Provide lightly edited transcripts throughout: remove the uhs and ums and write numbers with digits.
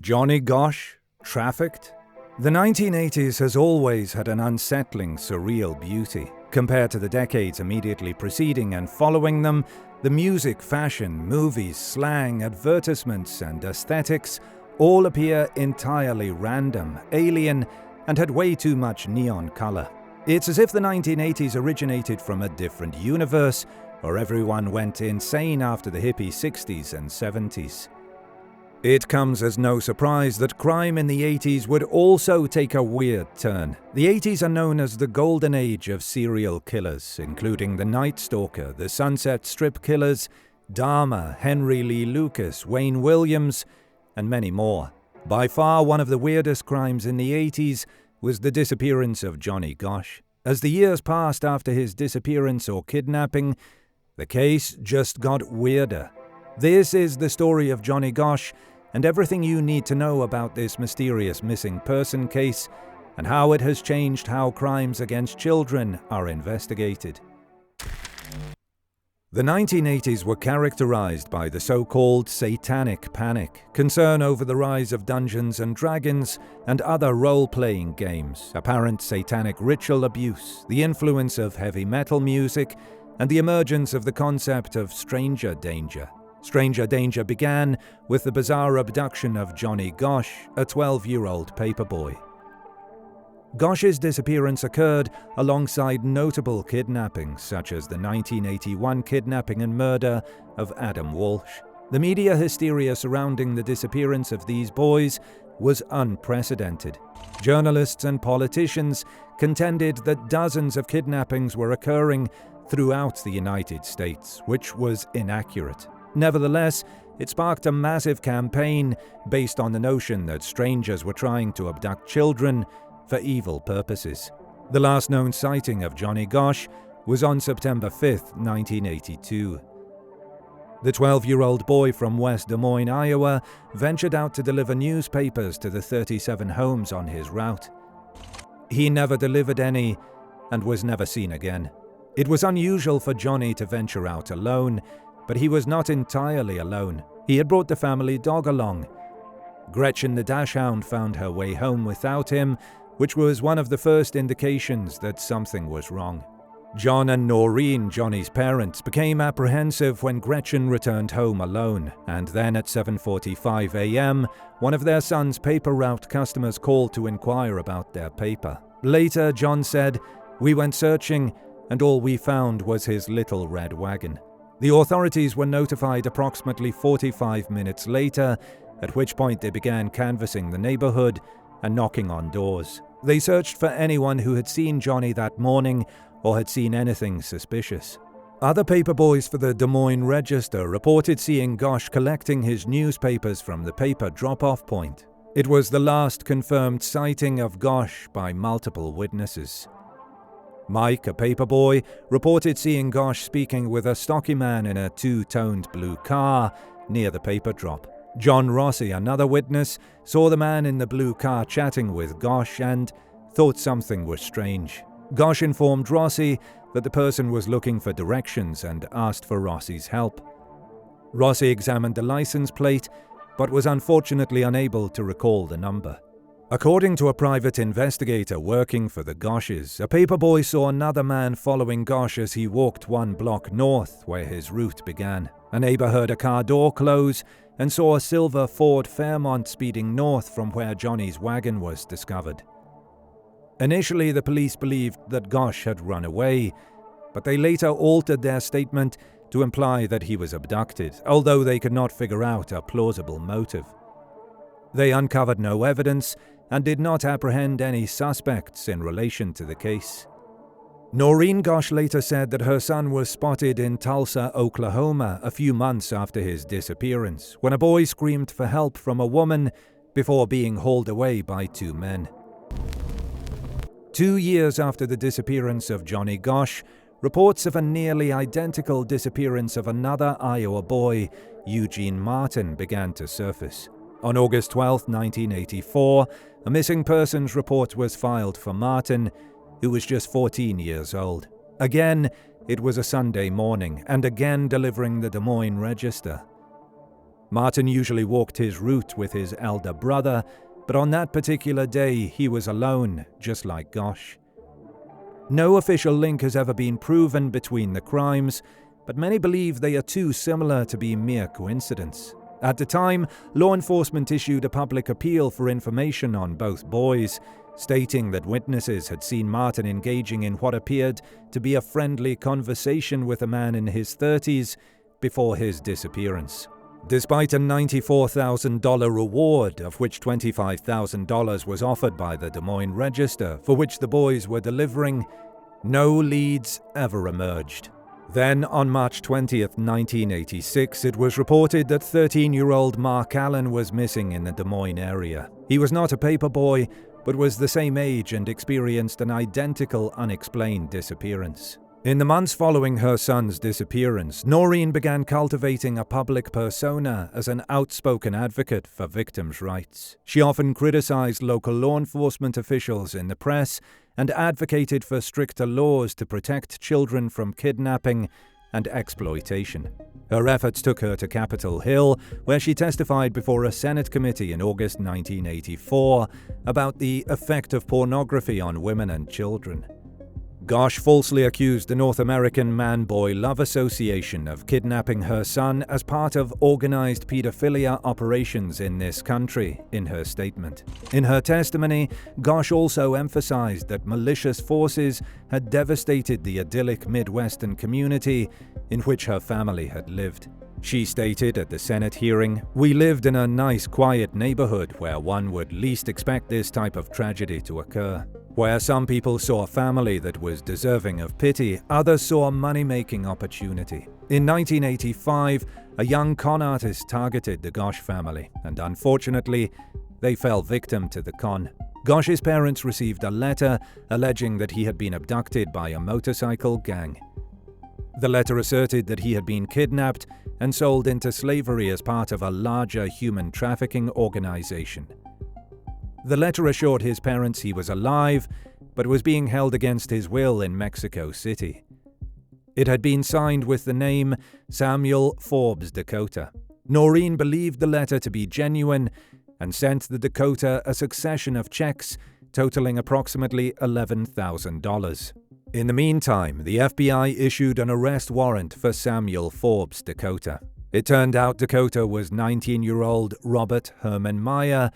Johnny Gosh, trafficked? The 1980s has always had an unsettling, surreal beauty. Compared to the decades immediately preceding and following them, the music, fashion, movies, slang, advertisements, and aesthetics all appear entirely random, alien, and had way too much neon color. It's as if the 1980s originated from a different universe, or everyone went insane after the hippie 60s and 70s. It comes as no surprise that crime in the 80s would also take a weird turn. The 80s are known as the golden age of serial killers, including the Night Stalker, the Sunset Strip Killers, Dahmer, Henry Lee Lucas, Wayne Williams, and many more. By far one of the weirdest crimes in the 80s was the disappearance of Johnny Gosh. As the years passed after his disappearance or kidnapping, the case just got weirder. This is the story of Johnny Gosh and everything you need to know about this mysterious missing person case and how it has changed how crimes against children are investigated. The 1980s were characterized by the so-called Satanic panic, concern over the rise of Dungeons and Dragons and other role-playing games, apparent satanic ritual abuse, the influence of heavy metal music, and the emergence of the concept of stranger danger. Stranger danger began with the bizarre abduction of Johnny Gosh, a 12-year-old paperboy. Gosh's disappearance occurred alongside notable kidnappings such as the 1981 kidnapping and murder of Adam Walsh. The media hysteria surrounding the disappearance of these boys was unprecedented. Journalists and politicians contended that dozens of kidnappings were occurring throughout the United States, which was inaccurate. Nevertheless, it sparked a massive campaign based on the notion that strangers were trying to abduct children for evil purposes. The last known sighting of Johnny Gosh was on September 5, 1982. The 12-year-old boy from West Des Moines, Iowa, ventured out to deliver newspapers to the 37 homes on his route. He never delivered any and was never seen again. It was unusual for Johnny to venture out alone, but he was not entirely alone. He had brought the family dog along. Gretchen the dachshund found her way home without him, which was one of the first indications that something was wrong. John and Noreen, Johnny's parents, became apprehensive when Gretchen returned home alone, and then at 7:45 a.m., one of their son's paper route customers called to inquire about their paper. Later, John said, "We went searching, and all we found was his little red wagon." The authorities were notified approximately 45 minutes later, at which point they began canvassing the neighborhood and knocking on doors. They searched for anyone who had seen Johnny that morning or had seen anything suspicious. Other paperboys for the Des Moines Register reported seeing Gosh collecting his newspapers from the paper drop-off point. It was the last confirmed sighting of Gosh by multiple witnesses. Mike, a paperboy, reported seeing Gosh speaking with a stocky man in a two-toned blue car near the paper drop. John Rossi, another witness, saw the man in the blue car chatting with Gosh and thought something was strange. Gosh informed Rossi that the person was looking for directions and asked for Rossi's help. Rossi examined the license plate, but was unfortunately unable to recall the number. According to a private investigator working for the Goshes, a paperboy saw another man following Gosh as he walked one block north where his route began. A neighbor heard a car door close and saw a silver Ford Fairmont speeding north from where Johnny's wagon was discovered. Initially, the police believed that Gosh had run away, but they later altered their statement to imply that he was abducted, although they could not figure out a plausible motive. They uncovered no evidence and did not apprehend any suspects in relation to the case. Noreen Gosh later said that her son was spotted in Tulsa, Oklahoma, a few months after his disappearance, when a boy screamed for help from a woman before being hauled away by two men. 2 years after the disappearance of Johnny Gosh, reports of a nearly identical disappearance of another Iowa boy, Eugene Martin, began to surface. On August 12, 1984, a missing persons report was filed for Martin, who was just 14 years old. Again, it was a Sunday morning, and again delivering the Des Moines Register. Martin usually walked his route with his elder brother, but on that particular day he was alone, just like Gosch. No official link has ever been proven between the crimes, but many believe they are too similar to be mere coincidence. At the time, law enforcement issued a public appeal for information on both boys, stating that witnesses had seen Martin engaging in what appeared to be a friendly conversation with a man in his 30s before his disappearance. Despite a $94,000 reward, of which $25,000 was offered by the Des Moines Register, for which the boys were delivering, no leads ever emerged. Then, on March 20th, 1986, it was reported that 13-year-old Mark Allen was missing in the Des Moines area. He was not a paper boy, but was the same age and experienced an identical unexplained disappearance. In the months following her son's disappearance, Noreen began cultivating a public persona as an outspoken advocate for victims' rights. She often criticized local law enforcement officials in the press and advocated for stricter laws to protect children from kidnapping and exploitation. Her efforts took her to Capitol Hill, where she testified before a Senate committee in August 1984 about the effect of pornography on women and children. Gosch falsely accused the North American Man-Boy Love Association of kidnapping her son as part of organized pedophilia operations in this country, in her statement. In her testimony, Gosch also emphasized that malicious forces had devastated the idyllic Midwestern community in which her family had lived. She stated at the Senate hearing, "We lived in a nice, quiet neighborhood where one would least expect this type of tragedy to occur. Where some people saw a family that was deserving of pity, others saw a money-making opportunity. In 1985, a young con artist targeted the Gosch family, and unfortunately, they fell victim to the con. Gosch's parents received a letter alleging that he had been abducted by a motorcycle gang. The letter asserted that he had been kidnapped and sold into slavery as part of a larger human trafficking organization. The letter assured his parents he was alive, but was being held against his will in Mexico City. It had been signed with the name Samuel Forbes Dakota. Noreen believed the letter to be genuine and sent the Dakota a succession of checks totaling approximately $11,000. In the meantime, the FBI issued an arrest warrant for Samuel Forbes Dakota. It turned out Dakota was 19-year-old Robert Herman Meyer,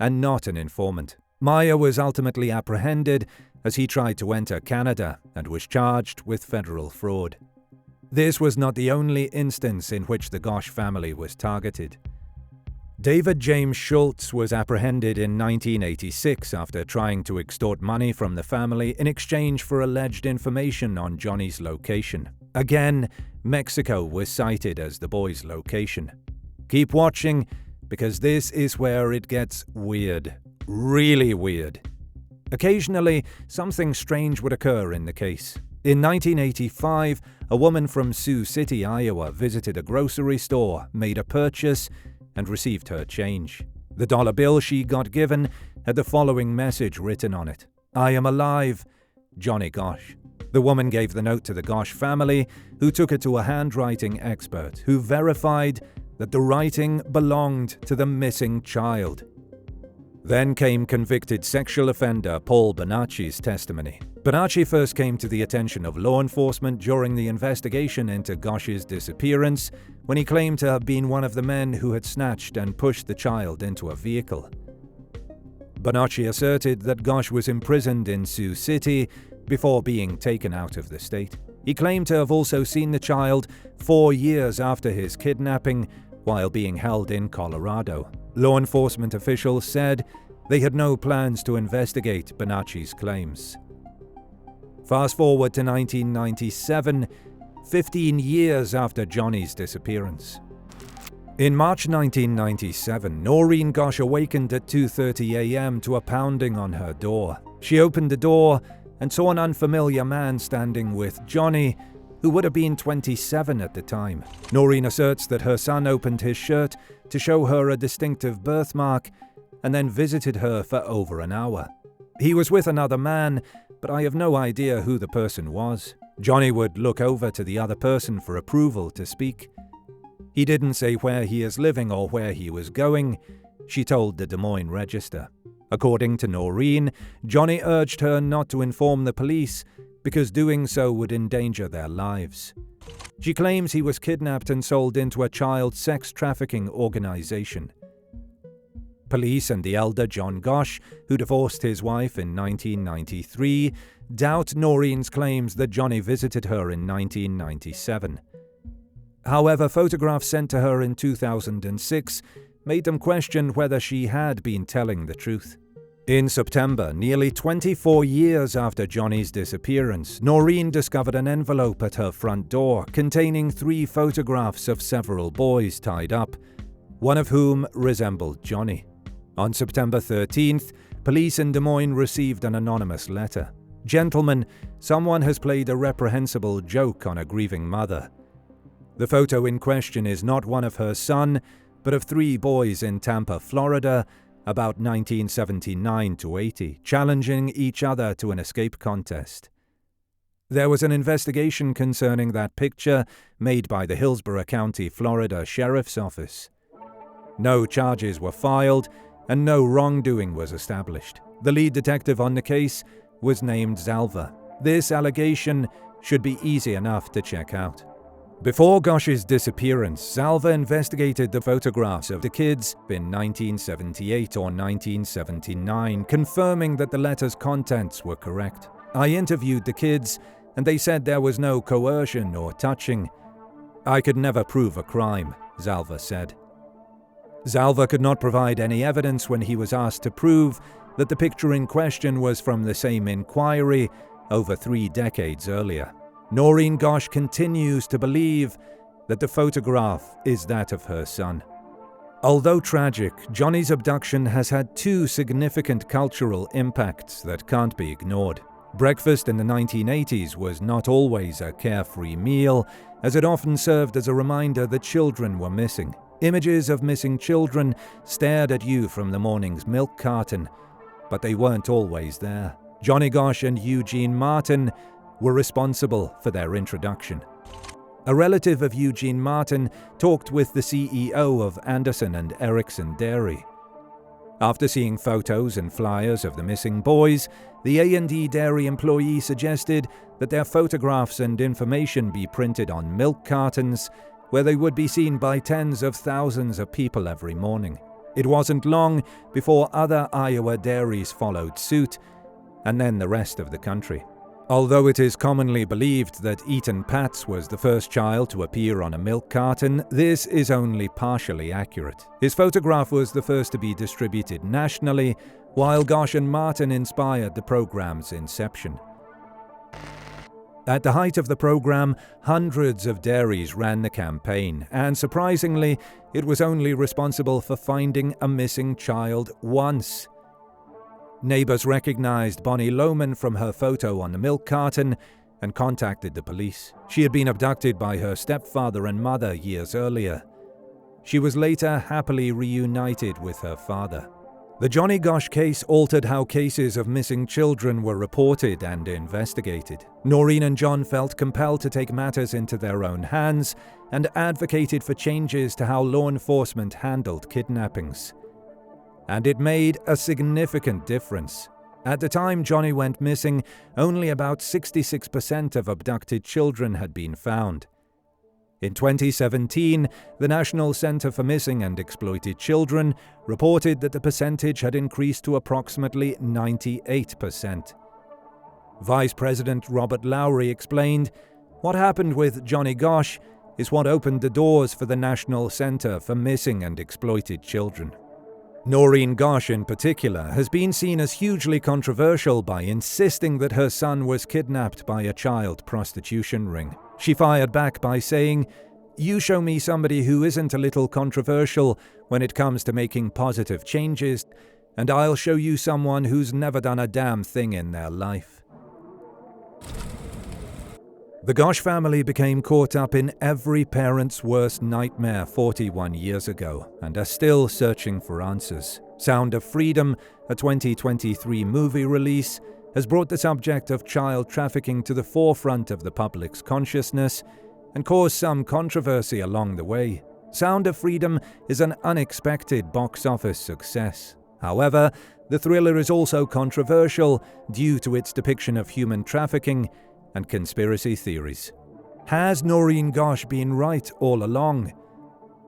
and not an informant. Meyer was ultimately apprehended as he tried to enter Canada and was charged with federal fraud. This was not the only instance in which the Gosch family was targeted. David James Schultz was apprehended in 1986 after trying to extort money from the family in exchange for alleged information on Johnny's location. Again, Mexico was cited as the boy's location. Keep watching, because this is where it gets weird. Really weird. Occasionally, something strange would occur in the case. In 1985, a woman from Sioux City, Iowa, visited a grocery store, made a purchase, and received her change. The dollar bill she got given had the following message written on it: "I am alive, Johnny Gosch." The woman gave the note to the Gosch family, who took it to a handwriting expert, who verified that the writing belonged to the missing child. Then came convicted sexual offender Paul Bonacci's testimony. Bonacci first came to the attention of law enforcement during the investigation into Gosch's disappearance, when he claimed to have been one of the men who had snatched and pushed the child into a vehicle. Bonacci asserted that Gosch was imprisoned in Sioux City before being taken out of the state. He claimed to have also seen the child 4 years after his kidnapping while being held in Colorado. Law enforcement officials said they had no plans to investigate Bonacci's claims. Fast forward to 1997, 15 years after Johnny's disappearance. In March 1997, Noreen Gosh awakened at 2:30 a.m. to a pounding on her door. She opened the door and saw an unfamiliar man standing with Johnny, who would have been 27 at the time. Noreen asserts that her son opened his shirt to show her a distinctive birthmark and then visited her for over an hour. He was with another man, but I have no idea who the person was. Johnny would look over to the other person for approval to speak. He didn't say where he is living or where he was going, she told the Des Moines Register. According to Noreen, Johnny urged her not to inform the police because doing so would endanger their lives. She claims he was kidnapped and sold into a child sex trafficking organization. Police and the elder John Gosh, who divorced his wife in 1993, doubt Noreen's claims that Johnny visited her in 1997. However, photographs sent to her in 2006 made them question whether she had been telling the truth. In September, nearly 24 years after Johnny's disappearance, Noreen discovered an envelope at her front door containing 3 photographs of several boys tied up, one of whom resembled Johnny. On September 13th, police in Des Moines received an anonymous letter. "Gentlemen, someone has played a reprehensible joke on a grieving mother. The photo in question is not one of her son, but of 3 boys in Tampa, Florida, about 1979 to 80, challenging each other to an escape contest." There was an investigation concerning that picture made by the Hillsborough County, Florida Sheriff's Office. No charges were filed, and no wrongdoing was established. The lead detective on the case was named Zalva. This allegation should be easy enough to check out. Before Gosh's disappearance, Zalva investigated the photographs of the kids in 1978 or 1979, confirming that the letter's contents were correct. "I interviewed the kids, and they said there was no coercion or touching. I could never prove a crime," Zalva said. Zalva could not provide any evidence when he was asked to prove that the picture in question was from the same inquiry over 3 decades earlier. Noreen Gosh continues to believe that the photograph is that of her son. Although tragic, Johnny's abduction has had 2 significant cultural impacts that can't be ignored. Breakfast in the 1980s was not always a carefree meal, as it often served as a reminder that children were missing. Images of missing children stared at you from the morning's milk carton, but they weren't always there. Johnny Gosh and Eugene Martin were responsible for their introduction. A relative of Eugene Martin talked with the CEO of Anderson and Erickson Dairy. After seeing photos and flyers of the missing boys, the A&E Dairy employee suggested that their photographs and information be printed on milk cartons, where they would be seen by tens of thousands of people every morning. It wasn't long before other Iowa dairies followed suit, and then the rest of the country. Although it is commonly believed that Ethan Patz was the first child to appear on a milk carton, this is only partially accurate. His photograph was the first to be distributed nationally, while Gosh and Martin inspired the program's inception. At the height of the program, hundreds of dairies ran the campaign, and surprisingly, it was only responsible for finding a missing child once. Neighbors recognized Bonnie Lohman from her photo on the milk carton and contacted the police. She had been abducted by her stepfather and mother years earlier. She was later happily reunited with her father. The Johnny Gosh case altered how cases of missing children were reported and investigated. Noreen and John felt compelled to take matters into their own hands and advocated for changes to how law enforcement handled kidnappings. And it made a significant difference. At the time Johnny went missing, only about 66% of abducted children had been found. In 2017, the National Center for Missing and Exploited Children reported that the percentage had increased to approximately 98%. Vice President Robert Lowry explained, "What happened with Johnny Gosh is what opened the doors for the National Center for Missing and Exploited Children." Noreen Gosh, in particular, has been seen as hugely controversial by insisting that her son was kidnapped by a child prostitution ring. She fired back by saying, "You show me somebody who isn't a little controversial when it comes to making positive changes, and I'll show you someone who's never done a damn thing in their life." The Gosh family became caught up in every parent's worst nightmare 41 years ago and are still searching for answers. Sound of Freedom, a 2023 movie release, has brought the subject of child trafficking to the forefront of the public's consciousness and caused some controversy along the way. Sound of Freedom is an unexpected box office success. However, the thriller is also controversial due to its depiction of human trafficking and conspiracy theories. Has Noreen Gosh been right all along?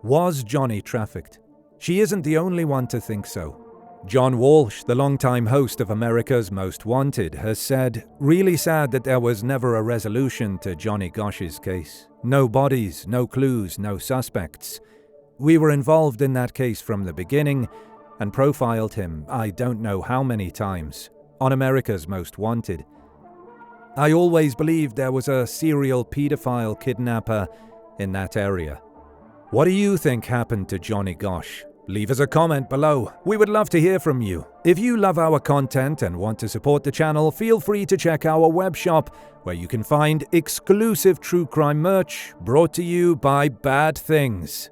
Was Johnny trafficked? She isn't the only one to think so. John Walsh, the longtime host of America's Most Wanted, has said, "Really sad that there was never a resolution to Johnny Gosh's case. No bodies, no clues, no suspects. We were involved in that case from the beginning and profiled him I don't know how many times on America's Most Wanted. I always believed there was a serial pedophile kidnapper in that area." What do you think happened to Johnny Gosh? Leave us a comment below. We would love to hear from you. If you love our content and want to support the channel, feel free to check our web shop, where you can find exclusive true crime merch brought to you by Bad Things.